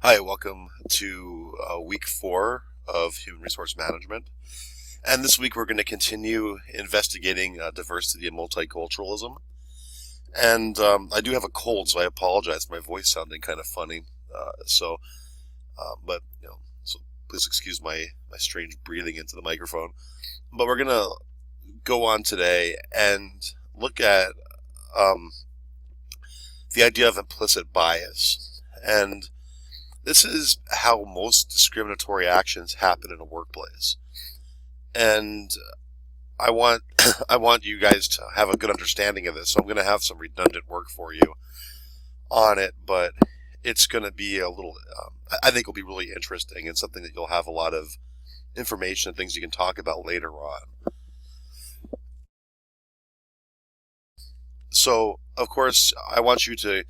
Hi, welcome to week 4 of Human Resource Management. And this week we're going to continue investigating diversity and multiculturalism. And I do have a cold, so I apologize for my voice sounding kind of funny. But so please excuse my strange breathing into the microphone. But we're going to go on today and look at um, the idea of implicit bias. And this is how most discriminatory actions happen in a workplace. And I want I want you guys to have a good understanding of this. So I'm going to have some redundant work for you on it, but it's going to be a little. I think it'll be really interesting and something that you'll have a lot of information and things you can talk about later on. So of course, I want you to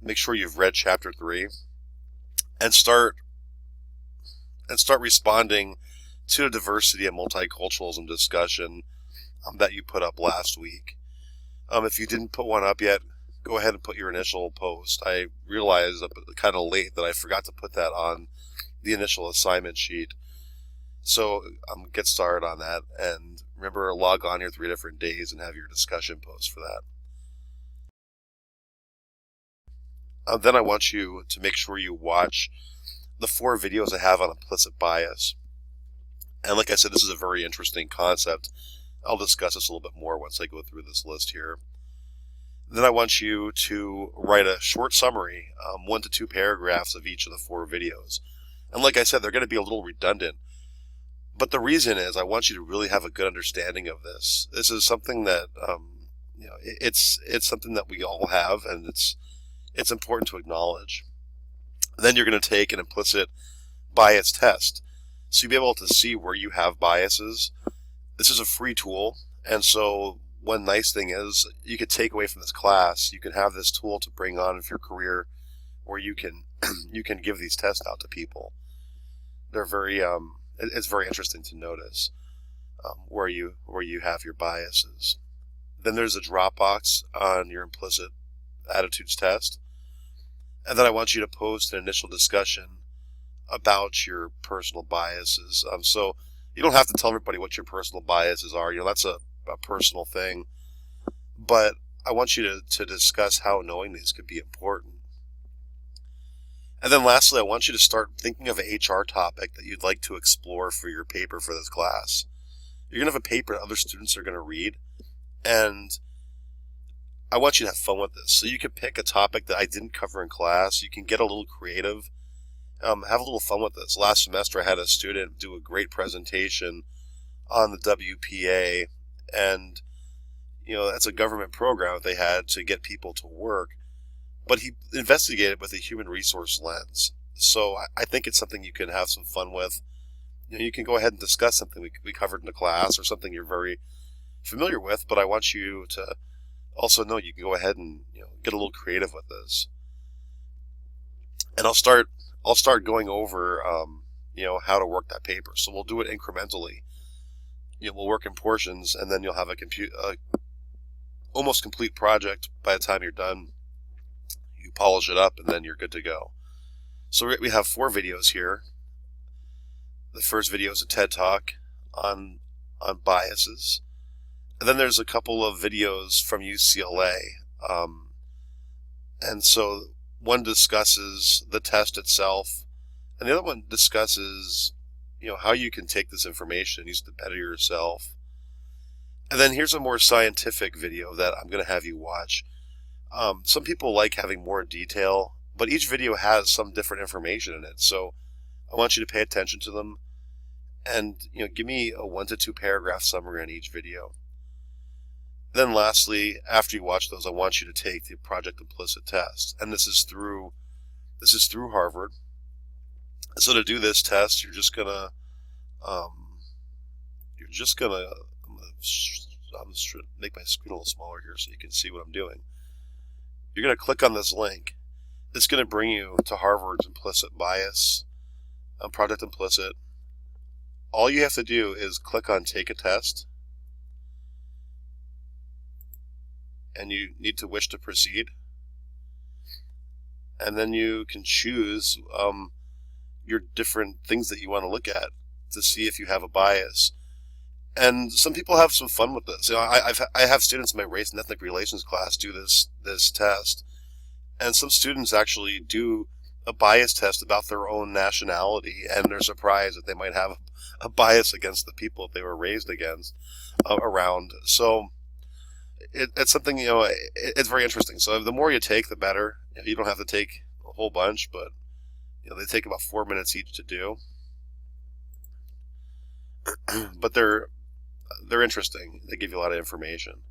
make sure you've read chapter 3 and start responding to the diversity and multiculturalism discussion that you put up last week. If you didn't put one up yet, go ahead and put your initial post. I realized kind of late that I forgot to put that on the initial assignment sheet. So get started on that. And remember, log on your 3 different days and have your discussion post for that. Then I want you to make sure you watch the 4 videos I have on implicit bias. And like I said, this is a very interesting concept. I'll discuss this a little bit more once I go through this list here. Then I want you to write a short summary, 1 to 2 paragraphs of each of the 4 videos. And like I said, they're going to be a little redundant. But the reason is I want you to really have a good understanding of this. This is something that, it's something that we all have, and it's important to acknowledge. Then you're going to take an implicit bias test. So you'll be able to see where you have biases. This is a free tool, and so one nice thing is you could take away from this class, you can have this tool to bring on for your career where you can you can give these tests out to people. They're very it's very interesting to notice where you have your biases. Then there's a drop box on your implicit attitudes test. And then I want you to post an initial discussion about your personal biases. So you don't have to tell everybody what your personal biases are. That's a personal thing. But I want you to discuss how knowing these could be important. And then lastly, I want you to start thinking of an HR topic that you'd like to explore for your paper for this class. You're going to have a paper that other students are going to read, and I want you to have fun with this. So you can pick a topic that I didn't cover in class. You can get a little creative. Have a little fun with this. Last semester I had a student do a great presentation on the WPA, and that's a government program that they had to get people to work, but he investigated with a human resource lens. So I think it's something you can have some fun with. You can go ahead and discuss something we covered in the class or something you're very familiar with, but I want you to also know you can go ahead and get a little creative with this. And I'll start going over how to work that paper. So we'll do it incrementally. We'll work in portions, and then you'll have a almost complete project by the time you're done. You polish it up, and then you're good to go. So we have 4 videos here. The first video is a TED Talk on biases. And then there's a couple of videos from UCLA. And so one discusses the test itself, and the other one discusses how you can take this information and use it to better yourself. And then here's a more scientific video that I'm going to have you watch. Some people like having more detail, but each video has some different information in it. So I want you to pay attention to them and give me a 1 to 2 paragraph summary on each video. Then lastly, after you watch those, I want you to take the Project Implicit test. And this is through Harvard. So to do this test, you're just gonna I'm just trying to make my screen a little smaller here so you can see what I'm doing. You're gonna click on this link. It's gonna bring you to Harvard's implicit bias, Project Implicit. All you have to do is click on Take a Test, and you need to wish to proceed. and then you can choose your different things that you want to look at to see if you have a bias. And some people have some fun with this. I have students in my race and ethnic relations class do this test, and some students actually do a bias test about their own nationality, and they're surprised that they might have a bias against the people they were raised against around. So it's something, it's very interesting. So the more you take, the better. You don't have to take a whole bunch, but they take about 4 minutes each to do. But they're interesting. They give you a lot of information.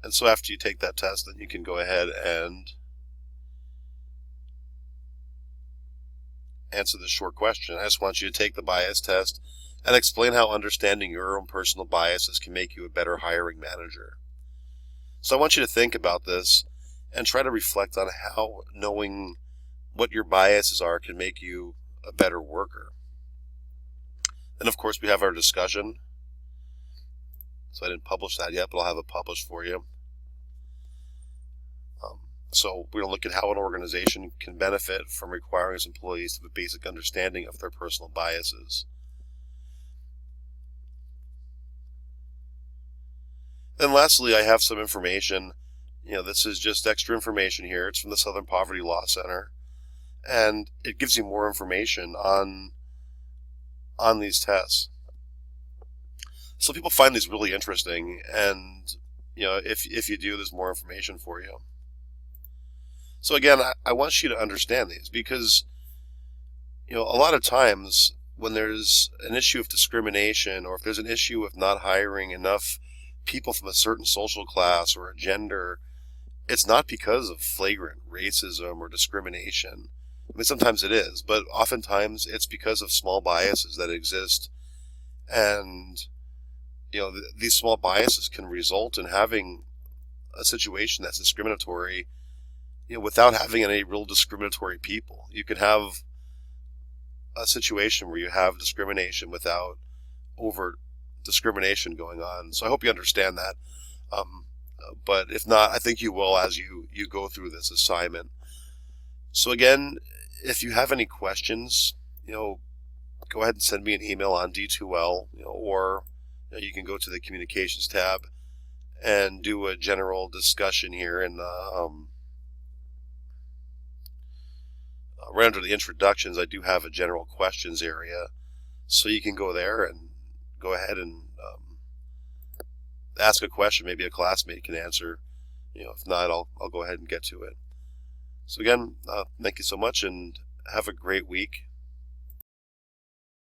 And so after you take that test, then you can go ahead and answer this short question. I just want you to take the bias test and explain how understanding your own personal biases can make you a better hiring manager. So I want you to think about this and try to reflect on how knowing what your biases are can make you a better worker. And of course, we have our discussion. So I didn't publish that yet, but I'll have it published for you. So we're going to look at how an organization can benefit from requiring its employees to have a basic understanding of their personal biases. Then lastly, I have some information. This is just extra information here. It's from the Southern Poverty Law Center. And it gives you more information on these tests. So people find these really interesting, and if you do, there's more information for you. So again, I want you to understand these, because a lot of times when there's an issue of discrimination, or if there's an issue of not hiring enough people from a certain social class or a gender, it's not because of flagrant racism or discrimination. I mean, sometimes it is, but oftentimes it's because of small biases that exist. And, these small biases can result in having a situation that's discriminatory, without having any real discriminatory people. You can have a situation where you have discrimination without overt discrimination going on. So I hope you understand that. But if not, I think you will as you go through this assignment. So again, if you have any questions, go ahead and send me an email on D2L, or you can go to the communications tab and do a general discussion here. And right under the introductions, I do have a general questions area, so you can go there and go ahead and ask a question. Maybe a classmate can answer. If not, I'll go ahead and get to it. So again, thank you so much, and have a great week.